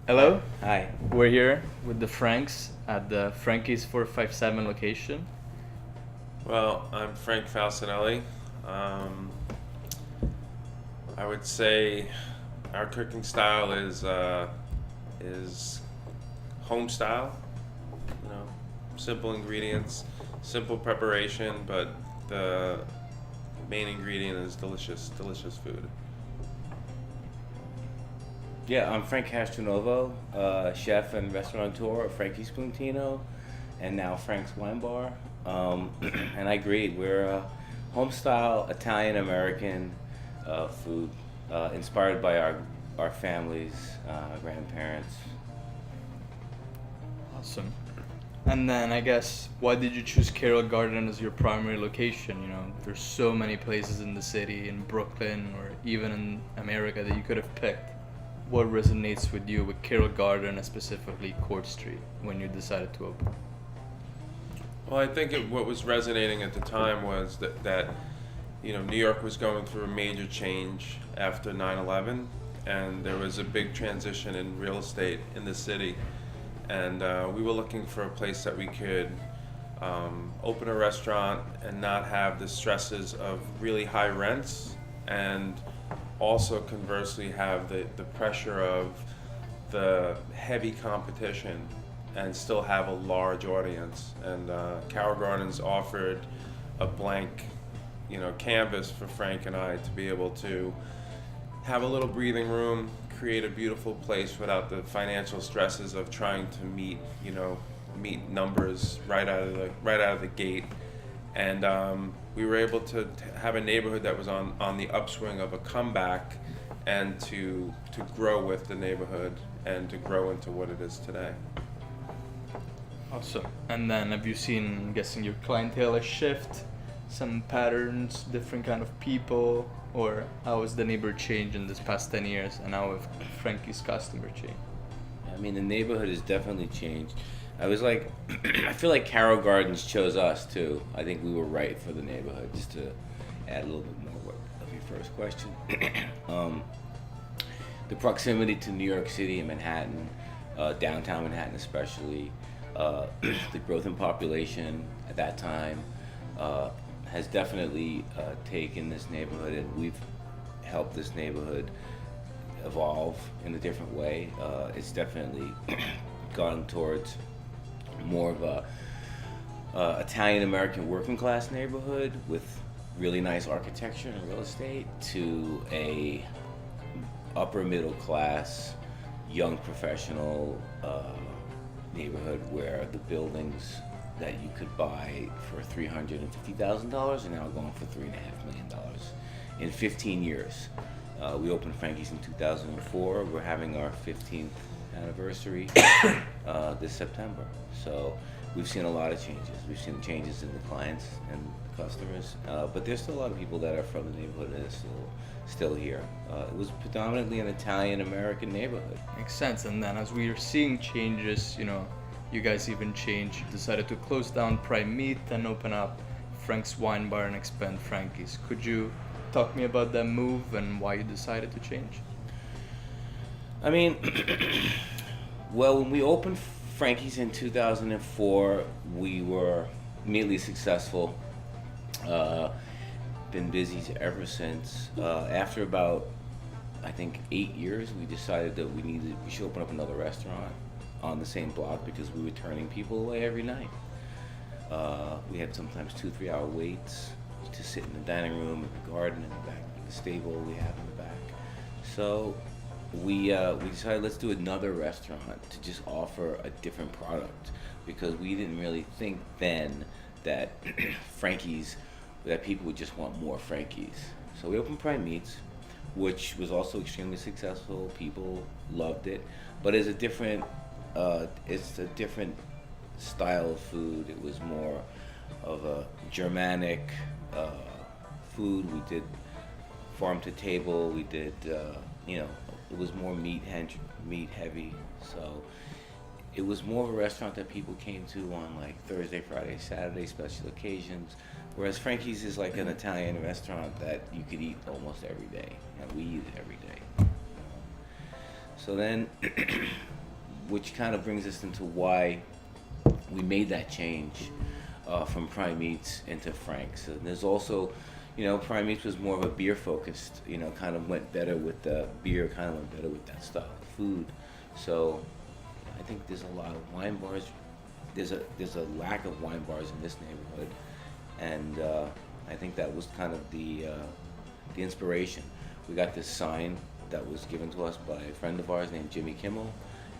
Hello, Hi. we're here with the Franks at the Frankies 457 location. Well, I'm Frank Falcinelli. Um, I would say our cooking style is home style. You know, simple ingredients, simple preparation, but the main ingredient is delicious food. Yeah, I'm Frank Castronovo, chef and restaurateur of Frankie's Tino, and now Frank's Wine Bar. And I agree, we're home style Italian American food, inspired by our families, grandparents. Awesome. And then I guess, why did you choose Carroll Garden as your primary location? You know, there's so many places in the city, in Brooklyn, or even in America that you could have picked. What resonates with you with Carroll Garden and specifically Court Street when you decided to open? Well, I think what was resonating at the time was that New York was going through a major change after 9/11, and there was a big transition in real estate in the city. And we were looking for a place that we could open a restaurant and not have the stresses of really high rents, and also conversely have the pressure of the heavy competition and still have a large audience. And Carroll Gardens offered a blank, canvas for Frank and I to be able to have a little breathing room, create a beautiful place without the financial stresses of trying to meet numbers right out of the gate. And we were able to have a neighborhood that was on the upswing of a comeback, and to grow with the neighborhood and to grow into what it is today. Awesome. And then have you seen, I'm guessing, your clientele has shift, some patterns, different kind of people, or how has the neighborhood changed in this past 10 years, and how have Frankie's customer changed? I mean, the neighborhood has definitely changed. I was like, I feel like Carroll Gardens chose us too. I think we were right for the neighborhood, just to add a little bit more of your first question. The proximity to New York City and Manhattan, downtown Manhattan especially, the growth in population at that time has definitely taken this neighborhood, and we've helped this neighborhood evolve in a different way. It's definitely gone towards more of a Italian American working class neighborhood with really nice architecture and real estate, to a upper middle class young professional neighborhood where the buildings that you could buy for $350,000 are now going for $3.5 million in 15 years. We opened Frankie's in 2004. We're having our 15th anniversary this September. So we've seen a lot of changes. We've seen changes in the clients and the customers, but there's still a lot of people that are from the neighborhood that are still here. It was predominantly an Italian American neighborhood. Makes sense. And then as we are seeing changes, you guys even changed, you decided to close down Prime Meat and open up Frank's Wine Bar and expand Frankie's. Could you talk to me about that move and why you decided to change? I mean, well, when we opened Frankie's in 2004, we were immediately successful. Been busy ever since. After about, I think, 8 years, we decided that we should open up another restaurant on the same block, because we were turning people away every night. We had sometimes 2-3 hour waits to sit in the dining room, in the garden, in the back, the stable we have in the back. So we decided, let's do another restaurant to just offer a different product, because we didn't really think then that Frankie's, that people would just want more Frankies. So we opened Prime Meats, which was also extremely successful. People loved it, but it's a different style of food. It was more of a Germanic food. We did farm to table. We did, it was more meat heavy. So it was more of a restaurant that people came to on like Thursday, Friday, Saturday, special occasions. Whereas Frankie's is like an Italian restaurant that you could eat almost every day, and we eat it every day. So then, which kind of brings us into why we made that change from Prime Meats into Frank's. And there's also, Prime Meats was more of a beer focused, kind of went better with the beer, kind of went better with that style of food. So I think there's a lot of wine bars. There's a lack of wine bars in this neighborhood, and I think that was kind of the inspiration. We got this sign that was given to us by a friend of ours named Jimmy Kimmel,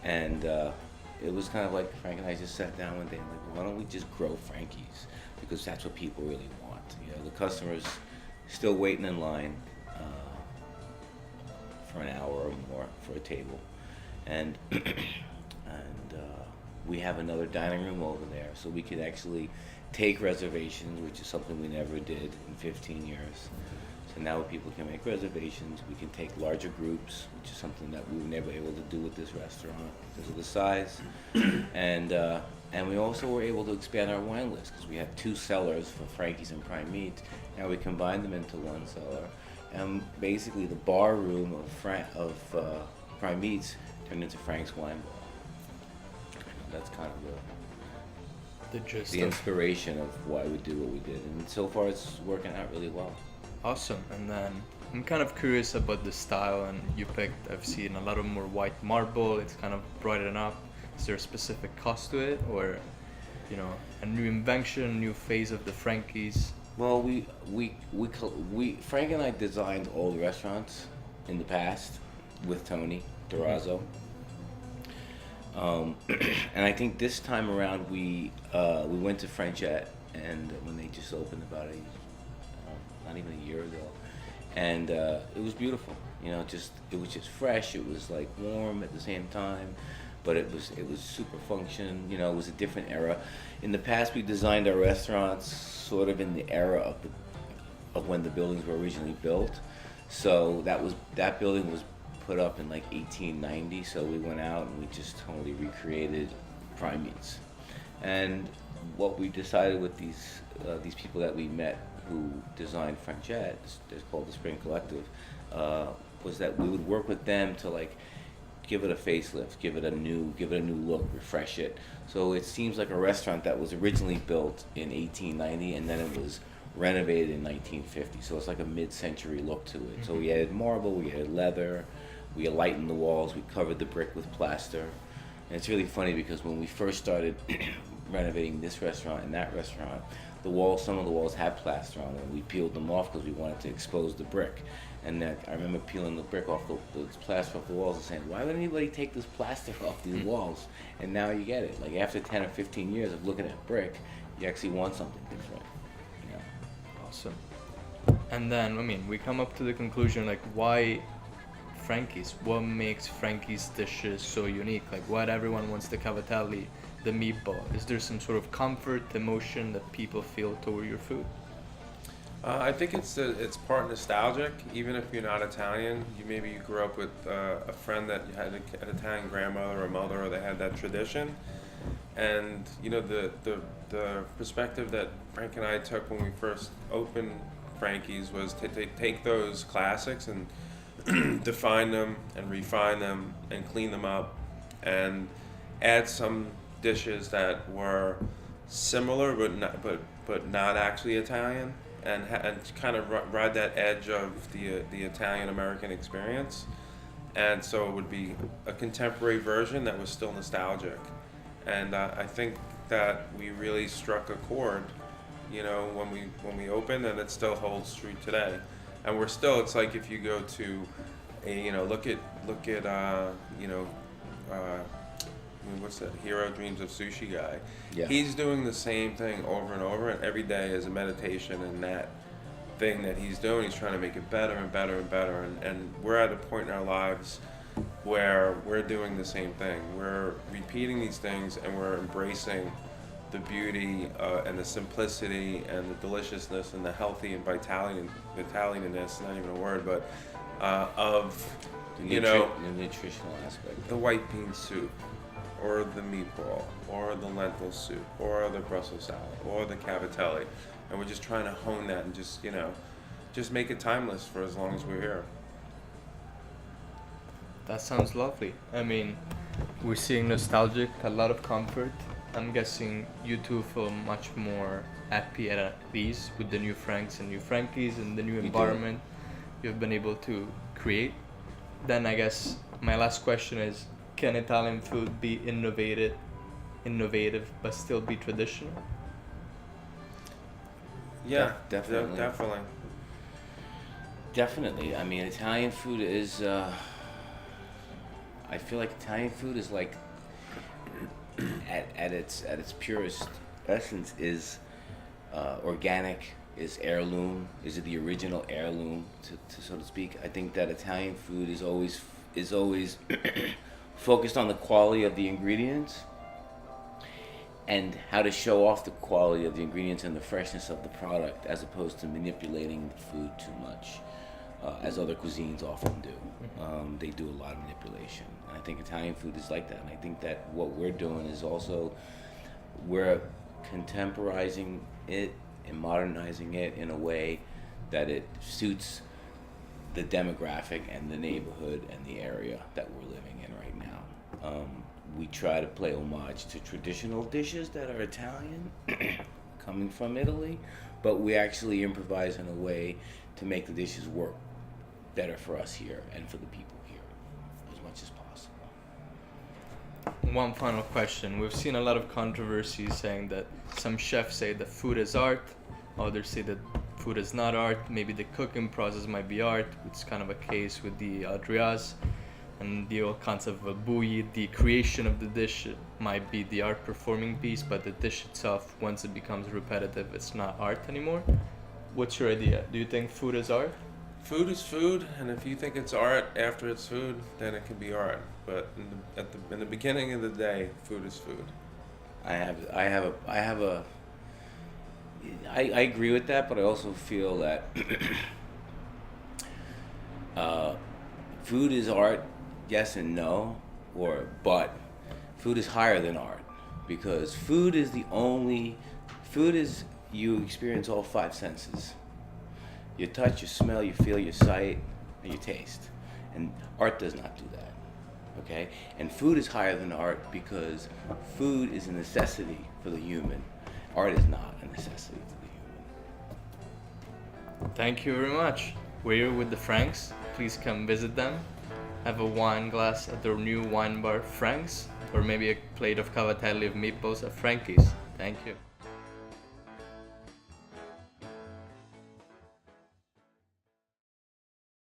and it was kind of like Frank and I just sat down one day and like, why don't we just grow Frankies, because that's what people really want. The customers still waiting in line for an hour or more for a table, and we have another dining room over there, so we could actually take reservations, which is something we never did in 15 years. So now people can make reservations. We can take larger groups, which is something that we were never able to do with this restaurant because of the size. And we also were able to expand our wine list because we had 2 cellars for Frankie's and Prime Meats. Now we combined them into 1 cellar, and basically the bar room of Prime Meats turned into Frank's Wine Bar. That's kind of The inspiration of why we do what we did, and so far it's working out really well. Awesome. And then I'm kind of curious about the style, and you picked, I've seen a lot of more white marble. It's kind of brightened up. Is there a specific cost to it, or a new invention, new phase of the Frankies? Well, Frank and I designed all the restaurants in the past with Tony Durazzo. And I think this time around we went to Frenchette, and when they just opened about not even a year ago, and it was beautiful. It was just fresh. It was like warm at the same time, but it was super function. It was a different era. In the past, we designed our restaurants sort of in the era of when the buildings were originally built. So that building was put up in like 1890, so we went out and we just totally recreated Prime Meats. And what we decided with these people that we met who designed Frenchette, it's called the Spring Collective, was that we would work with them to like give it a facelift, give it a new look, refresh it. So it seems like a restaurant that was originally built in 1890 and then it was renovated in 1950. So it's like a mid-century look to it. So we added marble, we added leather, we lightened the walls, we covered the brick with plaster. And it's really funny because when we first started renovating this restaurant and that restaurant, some of the walls had plaster on them. We peeled them off because we wanted to expose the brick. And I remember peeling the brick off the plaster off the walls and saying, why would anybody take this plaster off these walls? And now you get it. Like after 10 or 15 years of looking at brick, you actually want something different. Awesome. And then, we come up to the conclusion, like, why Frankies? What makes Frankies dishes so unique? Like, why everyone wants the cavatelli, the meatball? Is there some sort of comfort, emotion that people feel toward your food? I think it's part nostalgic. Even if you're not Italian, maybe you grew up with a friend that had an Italian grandmother or mother, or they had that tradition. And the perspective that Frank and I took when we first opened Frankie's was to take those classics and define them and refine them and clean them up and add some dishes that were similar but not actually Italian, and kind of ride that edge of the Italian American experience. And so it would be a contemporary version that was still nostalgic. And I think that we really struck a chord, when we opened, and it still holds true today. And we're still, it's like if you go to look at what's that, Hero Dreams of Sushi guy. Yeah. He's doing the same thing over and over, and every day is a meditation, and that thing that he's doing, he's trying to make it better and better and better. And we're at a point in our lives where we're doing the same thing. We're repeating these things, and we're embracing the beauty and the simplicity and the deliciousness and the healthy and vitalitiness, not even a word, but of The nutritional aspect. the white bean soup, or the meatball, or the lentil soup, or the Brussels salad, or the cavatelli. And we're just trying to hone that and just make it timeless for as long as we're here. That sounds lovely. I mean, we're seeing nostalgic, a lot of comfort. I'm guessing you two feel much more happy and at ease with the new Franks and new Frankies and the new We do. environment you've been able to create. Then I guess my last question is, can Italian food be innovative but still be traditional? Yeah, Definitely. definitely. Definitely. I mean, Italian food is. I feel like Italian food is like, at its purest essence, is organic, is heirloom, is it the original heirloom, to so to speak. I think that Italian food is always focused on the quality of the ingredients and how to show off the quality of the ingredients and the freshness of the product, as opposed to manipulating the food too much, as other cuisines often do. They do a lot of manipulation, and I think Italian food is like that. And I think that what we're doing is also, we're contemporizing it and modernizing it in a way that it suits the demographic and the neighborhood and the area that we're living in right now. We try to play homage to traditional dishes that are Italian, coming from Italy, but we actually improvise in a way to make the dishes work better for us here and for the people here as much as possible. One final question. We've seen a lot of controversy saying that some chefs say that food is art, others say that food is not art. Maybe the cooking process might be art. It's kind of a case with the Adrias and the old concept of a bouillie. The creation of the dish might be the art performing piece, but the dish itself, once it becomes repetitive, it's not art anymore. What's your idea? Do you think food is art? Food is food, and if you think it's art after it's food, then it can be art. But in the beginning of the day, food is food. I agree with that, but I also feel that food is art, yes and no, but food is higher than art, because food is you experience all five senses. You touch, you smell, you feel, you sight, and you taste. And art does not do that. Okay? And food is higher than art because food is a necessity for the human. Art is not a necessity for the human. Thank you very much. We're here with the Franks. Please come visit them. Have a wine glass at their new wine bar, Franks, or maybe a plate of cavatelli of meatballs at Frankie's. Thank you.